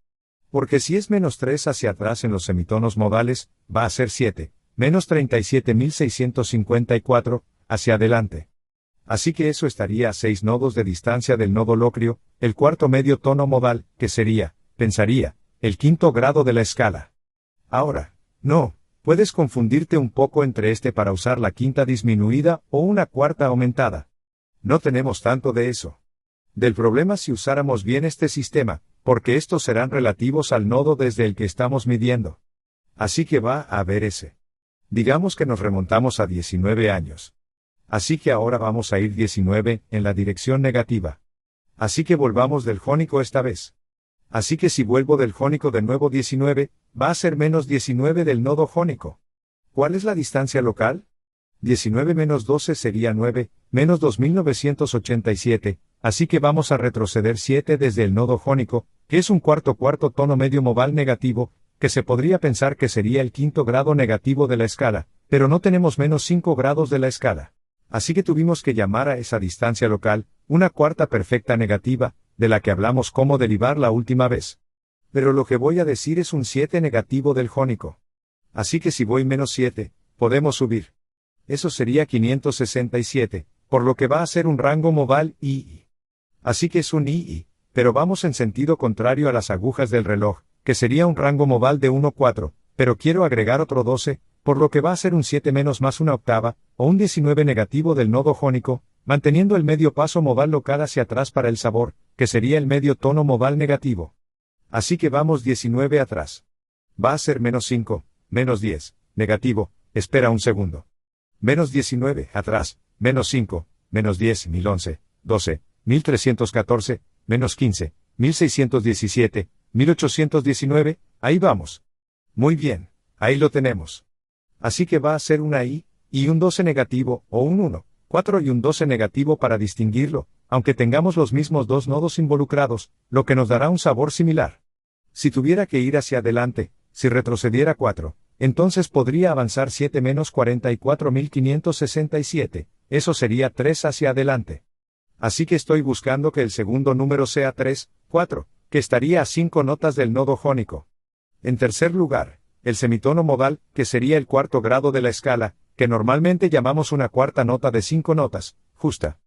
Porque si es menos 3 hacia atrás en los semitonos modales, va a ser 7, menos 37.654, hacia adelante. Así que eso estaría a 6 nodos de distancia del nodo locrio, el cuarto medio tono modal, que sería, pensaría, el quinto grado de la escala. Ahora, no, puedes confundirte un poco entre este para usar la quinta disminuida o una cuarta aumentada. No tenemos tanto de eso. Del problema si usáramos bien este sistema, porque estos serán relativos al nodo desde el que estamos midiendo. Así que va a haber ese. Digamos que nos remontamos a 19 años. Así que ahora vamos a ir 19, en la dirección negativa. Así que volvamos del jónico esta vez. Así que si vuelvo del jónico de nuevo 19, va a ser menos 19 del nodo jónico. ¿Cuál es la distancia local? 19 menos 12 sería 9, menos 2987, así que vamos a retroceder 7 desde el nodo jónico, que es un cuarto tono medio modal negativo, que se podría pensar que sería el quinto grado negativo de la escala, pero no tenemos menos 5 grados de la escala. Así que tuvimos que llamar a esa distancia local, una cuarta perfecta negativa, de la que hablamos cómo derivar la última vez. Pero lo que voy a decir es un 7 negativo del jónico. Así que si voy menos 7, podemos subir. Eso sería 567, por lo que va a ser un rango modal II. Así que es un II, pero vamos en sentido contrario a las agujas del reloj, que sería un rango modal de 1,4, pero quiero agregar otro 12, por lo que va a ser un 7 menos más una octava, o un 19 negativo del nodo jónico, manteniendo el medio paso modal local hacia atrás para el sabor, que sería el medio tono modal negativo. Así que vamos 19 atrás. Va a ser menos 5, menos 10, negativo, espera un segundo. Menos 19, atrás, menos 5, menos 10, 1011, 12, 1314, menos 15, 1617, 1819, ahí vamos. Muy bien, ahí lo tenemos. Así que va a ser una I, y un 12 negativo, o un 1, 4 y un 12 negativo para distinguirlo, aunque tengamos los mismos dos nodos involucrados, lo que nos dará un sabor similar. Si tuviera que ir hacia adelante, si retrocediera 4, entonces podría avanzar 7 menos 44.567, eso sería 3 hacia adelante. Así que estoy buscando que el segundo número sea 3, 4, que estaría a 5 notas del nodo jónico. En tercer lugar, el semitono modal, que sería el cuarto grado de la escala, que normalmente llamamos una cuarta nota de 5 notas, justa.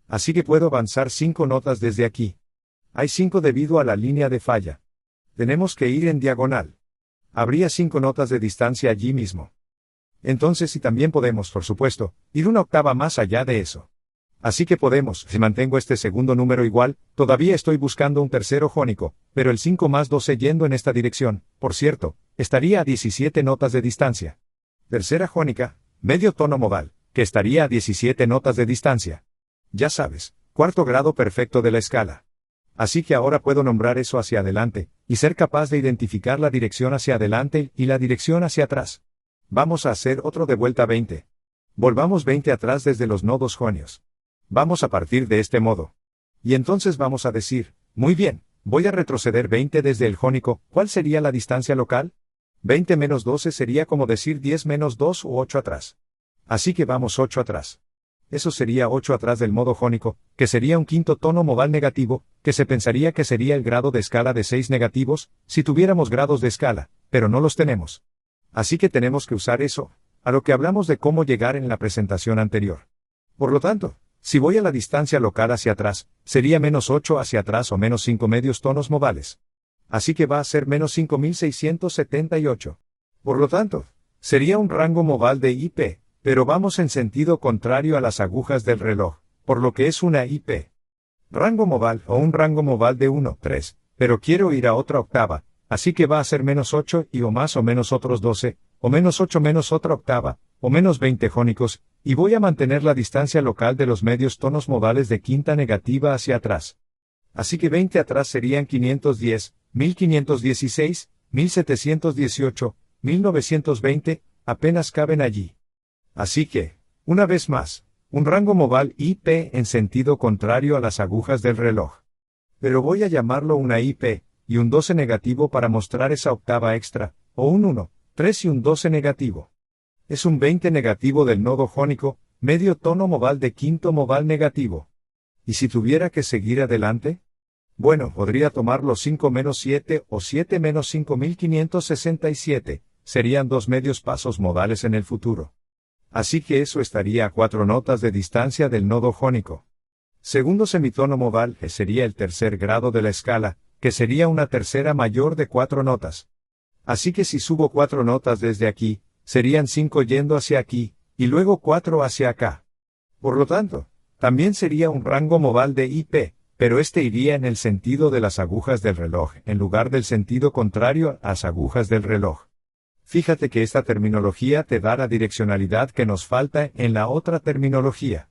Así que puedo avanzar 5 notas desde aquí. Hay 5 debido a la línea de falla. Tenemos que ir en diagonal. Habría 5 notas de distancia allí mismo. Entonces y también podemos, por supuesto, ir una octava más allá de eso. Así que podemos, si mantengo este segundo número igual, todavía estoy buscando un tercero jónico, pero el 5 más 12 yendo en esta dirección, por cierto, estaría a 17 notas de distancia. Tercera jónica, medio tono modal, que estaría a 17 notas de distancia. Ya sabes, cuarto grado perfecto de la escala. Así que ahora puedo nombrar eso hacia adelante, y ser capaz de identificar la dirección hacia adelante y la dirección hacia atrás. Vamos a hacer otro de vuelta 20. Volvamos 20 atrás desde los nodos jonios. Vamos a partir de este modo. Y entonces vamos a decir, muy bien, voy a retroceder 20 desde el jónico, ¿cuál sería la distancia local? 20 menos 12 sería como decir 10 menos 2 u 8 atrás. Así que vamos 8 atrás. Eso sería 8 atrás del modo jónico, que sería un quinto tono modal negativo, que se pensaría que sería el grado de escala de 6 negativos, si tuviéramos grados de escala, pero no los tenemos. Así que tenemos que usar eso, a lo que hablamos de cómo llegar en la presentación anterior. Por lo tanto, si voy a la distancia local hacia atrás, sería menos 8 hacia atrás o menos 5 medios tonos modales. Así que va a ser menos 5678. Por lo tanto, Sería un rango modal de IP, pero vamos en sentido contrario a las agujas del reloj, por lo que es una IP. Rango modal o un rango modal de 1, 3, pero quiero ir a otra octava, así que va a ser menos 8 y o más o menos otros 12, o menos 8 menos otra octava, o menos 20 jónicos, y voy a mantener la distancia local de los medios tonos modales de quinta negativa hacia atrás. Así que 20 atrás serían 510, 1516, 1718, 1920, apenas caben allí. Así que, una vez más, un rango modal IP en sentido contrario a las agujas del reloj. Pero voy a llamarlo una IP, y un 12 negativo para mostrar esa octava extra, o un 1, 3 y un 12 negativo. Es un 20 negativo del nodo jónico, medio tono modal de quinto modal negativo. ¿Y si tuviera que seguir adelante? Bueno, podría tomar los 5 menos 7 o 7 menos 5567, serían 2 medios pasos modales en el futuro. Así que eso estaría a 4 notas de distancia del nodo jónico. Segundo semitono modal, que sería el tercer grado de la escala, que sería una tercera mayor de 4 notas. Así que si subo 4 notas desde aquí, serían 5 yendo hacia aquí, y luego 4 hacia acá. Por lo tanto, también sería un rango modal de IP, pero este iría en el sentido de las agujas del reloj, en lugar del sentido contrario a las agujas del reloj. Fíjate que esta terminología te da la direccionalidad que nos falta en la otra terminología.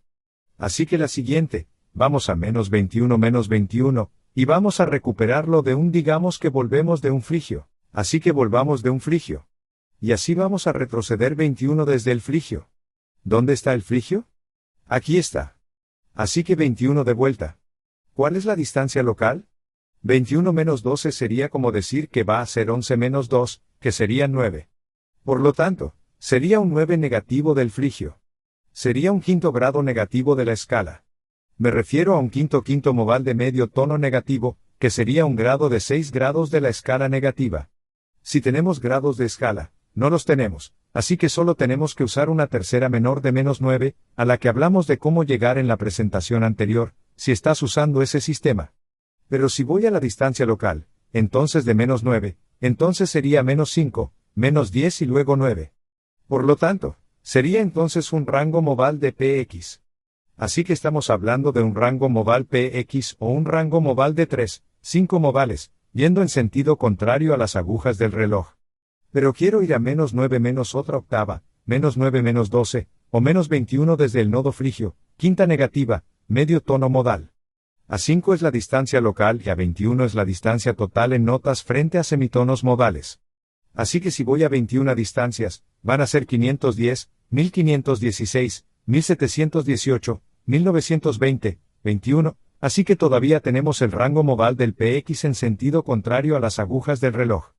Así que la siguiente, vamos a menos 21, y vamos a recuperarlo de un digamos que volvemos de un frigio, así que volvamos de un frigio. Y así vamos a retroceder 21 desde el frigio. ¿Dónde está el frigio? Aquí está. Así que 21 de vuelta. ¿Cuál es la distancia local? 21 menos 12 sería como decir que va a ser 11 menos 2, que sería 9. Por lo tanto, sería un 9 negativo del frigio. Sería un quinto grado negativo de la escala. Me refiero a un quinto modal de medio tono negativo, que sería un grado de 6 grados de la escala negativa. Si tenemos grados de escala, no los tenemos, así que solo tenemos que usar una tercera menor de menos 9, a la que hablamos de cómo llegar en la presentación anterior, si estás usando ese sistema. Pero si voy a la distancia local, entonces de menos 9, entonces sería menos 5, menos 10 y luego 9. Por lo tanto, sería entonces un rango modal de PX. Así que estamos hablando de un rango modal PX o un rango modal de 3, 5 modales, yendo en sentido contrario a las agujas del reloj. Pero quiero ir a menos 9 menos otra octava, menos 9 menos 12, o menos 21 desde el nodo frigio, quinta negativa, medio tono modal. A 5 es la distancia local y a 21 es la distancia total en notas frente a semitonos modales. Así que si voy a 21 distancias, van a ser 510, 1516, 1718, 1920, 21, así que todavía tenemos el rango modal del PX en sentido contrario a las agujas del reloj.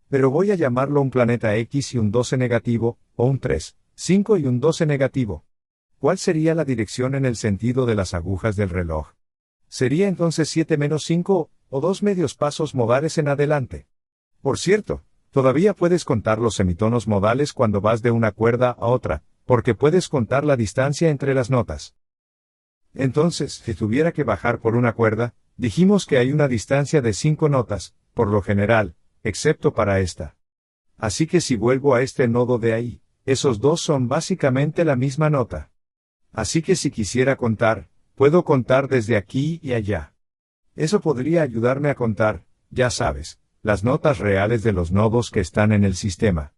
Pero voy a llamarlo un planeta X y un 12 negativo, o un 3, 5 y un 12 negativo. ¿Cuál sería la dirección en el sentido de las agujas del reloj? Sería entonces 7 menos 5, o 2 medios pasos modales en adelante. Por cierto, todavía puedes contar los semitonos modales cuando vas de una cuerda a otra, porque puedes contar la distancia entre las notas. Entonces, si tuviera que bajar por una cuerda, dijimos que hay una distancia de 5 notas, por lo general, excepto para esta. Así que si vuelvo a este nodo de ahí, esos dos son básicamente la misma nota. Así que si quisiera contar, puedo contar desde aquí y allá. Eso podría ayudarme a contar, ya sabes, las notas reales de los nodos que están en el sistema.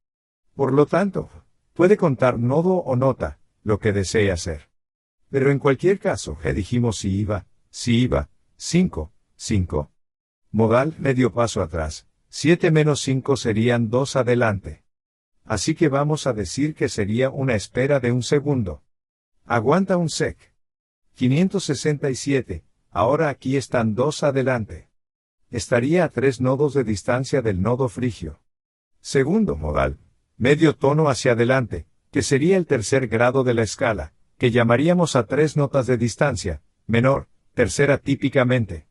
Por lo tanto, puede contar nodo o nota, lo que desee hacer. Pero en cualquier caso, dijimos si iba, 5, 5. Modal, medio paso atrás, 7 menos 5 serían 2 adelante. Así que vamos a decir que sería una espera de un segundo. Aguanta un sec. 567, ahora aquí están 2 adelante. Estaría a 3 nodos de distancia del nodo frigio. Segundo modal, medio tono hacia adelante, que sería el tercer grado de la escala, que llamaríamos a 3 notas de distancia, menor, tercera típicamente.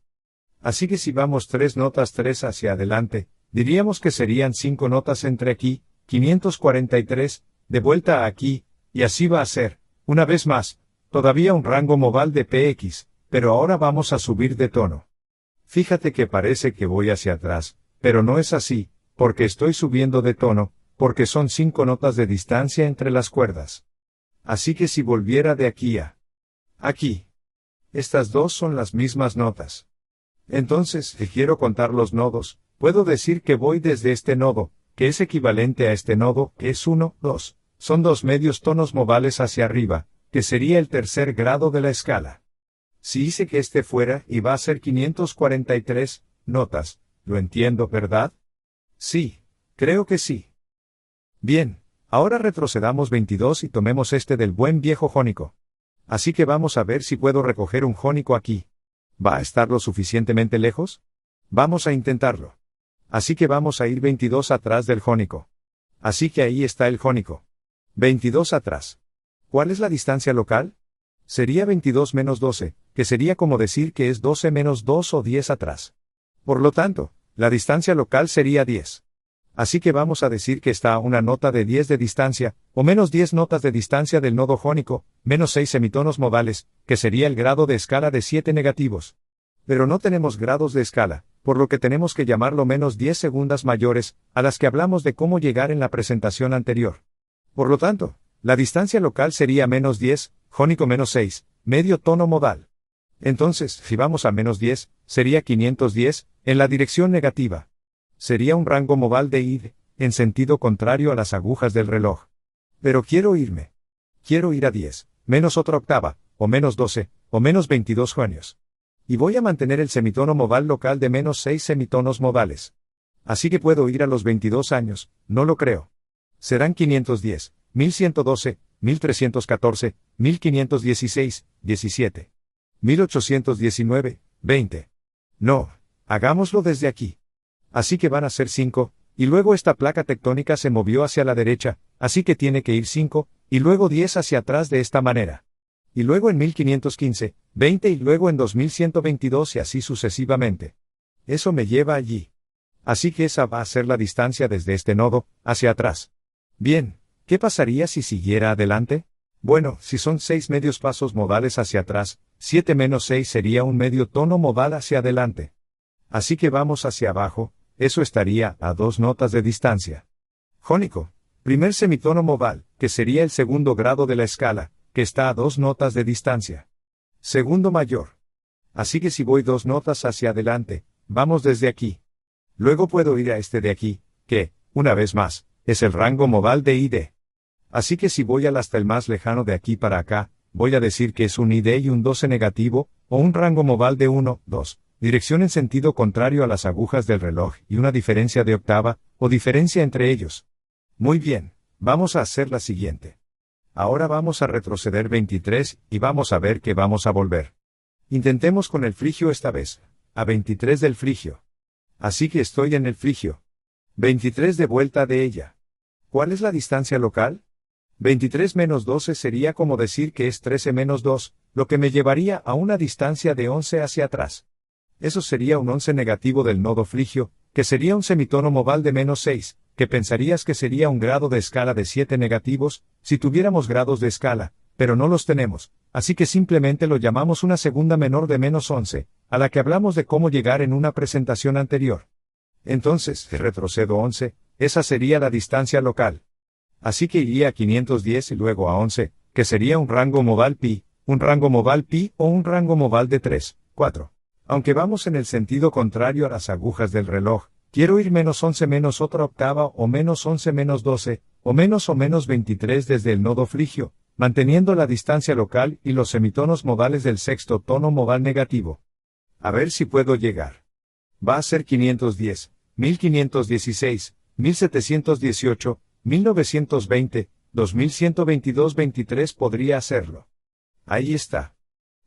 Así que si vamos 3 notas 3 hacia adelante, diríamos que serían 5 notas entre aquí, 543, de vuelta a aquí, y así va a ser, una vez más, todavía un rango modal de PX, pero ahora vamos a subir de tono. Fíjate que parece que voy hacia atrás, pero no es así, porque estoy subiendo de tono, porque son 5 notas de distancia entre las cuerdas. Así que si volviera de aquí a aquí, estas dos son las mismas notas. Entonces, si quiero contar los nodos, puedo decir que voy desde este nodo, que es equivalente a este nodo, que es 1, 2. Son 2 medios tonos modales hacia arriba, que sería el tercer grado de la escala. Si hice que este fuera, iba a ser 543 notas, ¿lo entiendo, verdad? Sí, creo que sí. Bien, ahora retrocedamos 22 y tomemos este del buen viejo jónico. Así que vamos a ver si puedo recoger un jónico aquí. ¿Va a estar lo suficientemente lejos? Vamos a intentarlo. Así que vamos a ir 22 atrás del jónico. Así que ahí está el jónico. 22 atrás. ¿Cuál es la distancia local? Sería 22 menos 12, que sería como decir que es 12 menos 2 o 10 atrás. Por lo tanto, la distancia local sería 10. Así que vamos a decir que está a una nota de 10 de distancia, o menos 10 notas de distancia del nodo jónico, menos 6 semitonos modales, que sería el grado de escala de 7 negativos. Pero no tenemos grados de escala, por lo que tenemos que llamarlo menos 10 segundas mayores, a las que hablamos de cómo llegar en la presentación anterior. Por lo tanto, la distancia local sería menos 10, jónico menos 6, medio tono modal. Entonces, si vamos a menos 10, sería 510, en la dirección negativa. Sería un rango modal de id, en sentido contrario a las agujas del reloj. Pero quiero irme. Quiero ir a 10, menos otra octava, o menos 12, o menos 22 jonios. Y voy a mantener el semitono modal local de menos 6 semitonos modales. Así que puedo ir a los 22 años, no lo creo. Serán 510, 1112, 1314, 1516, 17. 1819, 20. No, hagámoslo desde aquí. Así que van a ser 5, y luego esta placa tectónica se movió hacia la derecha, así que tiene que ir 5, y luego 10 hacia atrás de esta manera. Y luego en 1515, 20 y luego en 2122 y así sucesivamente. Eso me lleva allí. Así que esa va a ser la distancia desde este nodo, hacia atrás. Bien, ¿qué pasaría si siguiera adelante? Bueno, si son 6 medios pasos modales hacia atrás, 7 menos 6 sería un medio tono modal hacia adelante. Así que vamos hacia abajo, eso estaría a 2 notas de distancia. Jónico, primer semitono modal, que sería el segundo grado de la escala, que está a 2 notas de distancia. Segundo mayor. Así que si voy 2 notas hacia adelante, vamos desde aquí. Luego puedo ir a este de aquí, que, una vez más, es el rango modal de id. Así que si voy al hasta el más lejano de aquí para acá, voy a decir que es un id y un 12 negativo, o un rango modal de 1, 2. Dirección en sentido contrario a las agujas del reloj y una diferencia de octava, o diferencia entre ellos. Muy bien, vamos a hacer la siguiente. Ahora vamos a retroceder 23, y vamos a ver que vamos a volver. Intentemos con el frigio esta vez, a 23 del frigio. Así que estoy en el frigio. 23 de vuelta de ella. ¿Cuál es la distancia local? 23 menos 12 sería como decir que es 13 menos 2, lo que me llevaría a una distancia de 11 hacia atrás. Eso sería un 11 negativo del nodo frigio, que sería un semitono modal de menos 6, que pensarías que sería un grado de escala de 7 negativos, si tuviéramos grados de escala, pero no los tenemos, así que simplemente lo llamamos una segunda menor de menos 11, a la que hablamos de cómo llegar en una presentación anterior. Entonces, si retrocedo 11, esa sería la distancia local. Así que iría a 510 y luego a 11, que sería un rango modal pi, un rango modal pi o un rango modal de 3, 4. Aunque vamos en el sentido contrario a las agujas del reloj, quiero ir menos 11 menos otra octava o menos 11 menos 12, o menos 23 desde el nodo frigio, manteniendo la distancia local y los semitonos modales del sexto tono modal negativo. A ver si puedo llegar. Va a ser 510, 1516, 1718, 1920, 2122, 23 podría hacerlo. Ahí está.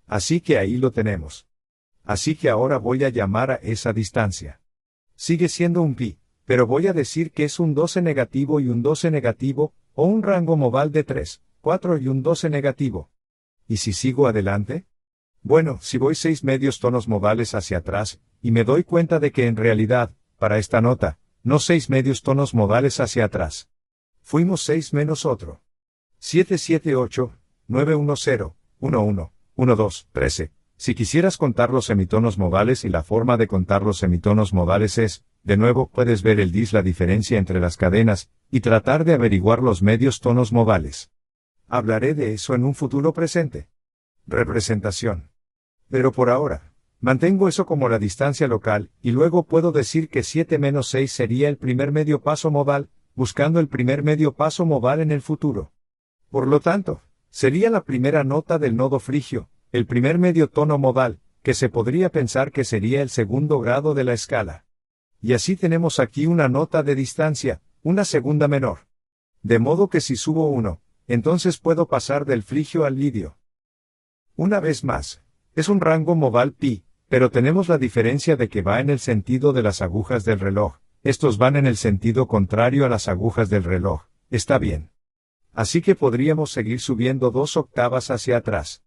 Así que ahí lo tenemos. Así que ahora voy a llamar a esa distancia. Sigue siendo un pi, pero voy a decir que es un 12 negativo y un 12 negativo, o un rango modal de 3, 4 y un 12 negativo. ¿Y si sigo adelante? Bueno, si voy 6 medios tonos modales hacia atrás, y me doy cuenta de que en realidad, para esta nota, no 6 medios tonos modales hacia atrás. Fuimos 6 menos otro. 7, 7, 8, 9, 1, 0, 1, 1, 1, 2, 13. Si quisieras contar los semitonos modales y la forma de contar los semitonos modales es, de nuevo, puedes ver el dis la diferencia entre las cadenas, y tratar de averiguar los medios tonos modales. Hablaré de eso en un futuro presente. Representación. Pero por ahora, mantengo eso como la distancia local, y luego puedo decir que 7 menos 6 sería el primer medio paso modal, buscando el primer medio paso modal en el futuro. Por lo tanto, sería la primera nota del nodo frigio, el primer medio tono modal, que se podría pensar que sería el segundo grado de la escala. Y así tenemos aquí una nota de distancia, una segunda menor. De modo que si subo 1, entonces puedo pasar del frigio al lidio. Una vez más, es un rango modal pi, pero tenemos la diferencia de que va en el sentido de las agujas del reloj, estos van en el sentido contrario a las agujas del reloj, está bien. Así que podríamos seguir subiendo 2 octavas hacia atrás.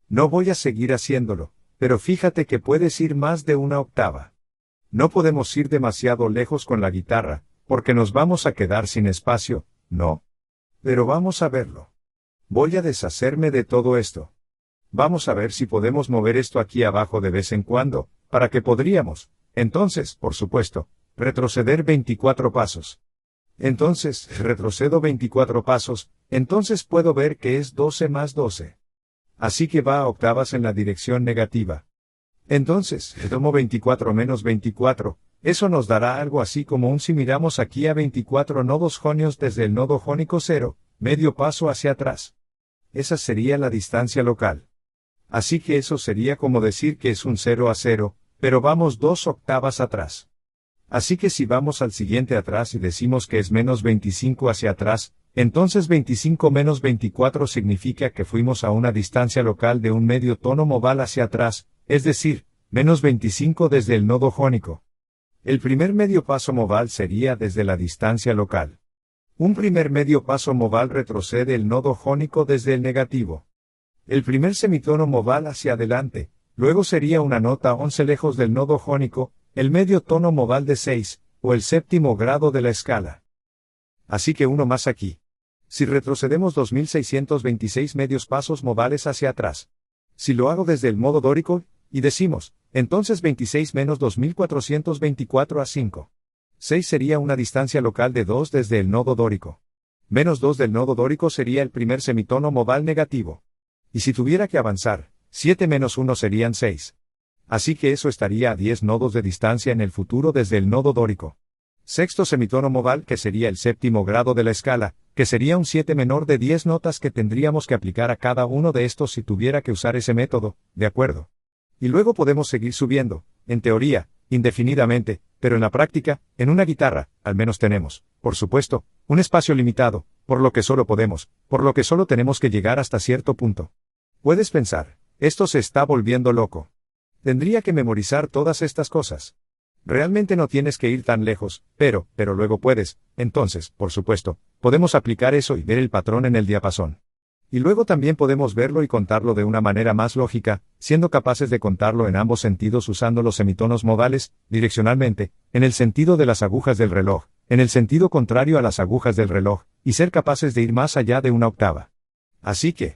No voy a seguir haciéndolo, pero fíjate que puedes ir más de una octava. No podemos ir demasiado lejos con la guitarra, porque nos vamos a quedar sin espacio, ¿no? Pero vamos a verlo. Voy a deshacerme de todo esto. Vamos a ver si podemos mover esto aquí abajo de vez en cuando, para que podríamos, entonces, por supuesto, retroceder 24 pasos. Entonces, retrocedo 24 pasos, entonces puedo ver que es 12 más 12. Así que va a octavas en la dirección negativa. Entonces, tomo 24 menos 24, eso nos dará algo así como un si miramos aquí a 24 nodos jonios desde el nodo jónico 0, medio paso hacia atrás. Esa sería la distancia local. Así que eso sería como decir que es un 0 a 0, pero vamos 2 octavas atrás. Así que si vamos al siguiente atrás y decimos que es menos 25 hacia atrás, entonces 25 menos 24 significa que fuimos a una distancia local de un medio tono modal hacia atrás, es decir, menos 25 desde el nodo jónico. El primer medio paso modal sería desde la distancia local. Un primer medio paso modal retrocede el nodo jónico desde el negativo. El primer semitono modal hacia adelante, luego sería una nota 11 lejos del nodo jónico, el medio tono modal de 6, o el séptimo grado de la escala. Así que uno más aquí. Si retrocedemos 2626 medios pasos modales hacia atrás. Si lo hago desde el modo dórico, y decimos, entonces 26 menos 2424 a 5. 6 sería una distancia local de 2 desde el nodo dórico. Menos 2 del nodo dórico sería el primer semitono modal negativo. Y si tuviera que avanzar, 7 menos 1 serían 6. Así que eso estaría a 10 nodos de distancia en el futuro desde el nodo dórico. Sexto semitono modal, que sería el séptimo grado de la escala, que sería un 7 menor de 10 notas que tendríamos que aplicar a cada uno de estos si tuviera que usar ese método, ¿de acuerdo? Y luego podemos seguir subiendo, en teoría, indefinidamente, pero en la práctica, en una guitarra, al menos tenemos, por supuesto, un espacio limitado, por lo que solo tenemos que llegar hasta cierto punto. Puedes pensar, esto se está volviendo loco. Tendría que memorizar todas estas cosas. Realmente no tienes que ir tan lejos, pero luego puedes, entonces, por supuesto, podemos aplicar eso y ver el patrón en el diapasón. Y luego también podemos verlo y contarlo de una manera más lógica, siendo capaces de contarlo en ambos sentidos usando los semitonos modales, direccionalmente, en el sentido de las agujas del reloj, en el sentido contrario a las agujas del reloj, y ser capaces de ir más allá de una octava. Así que,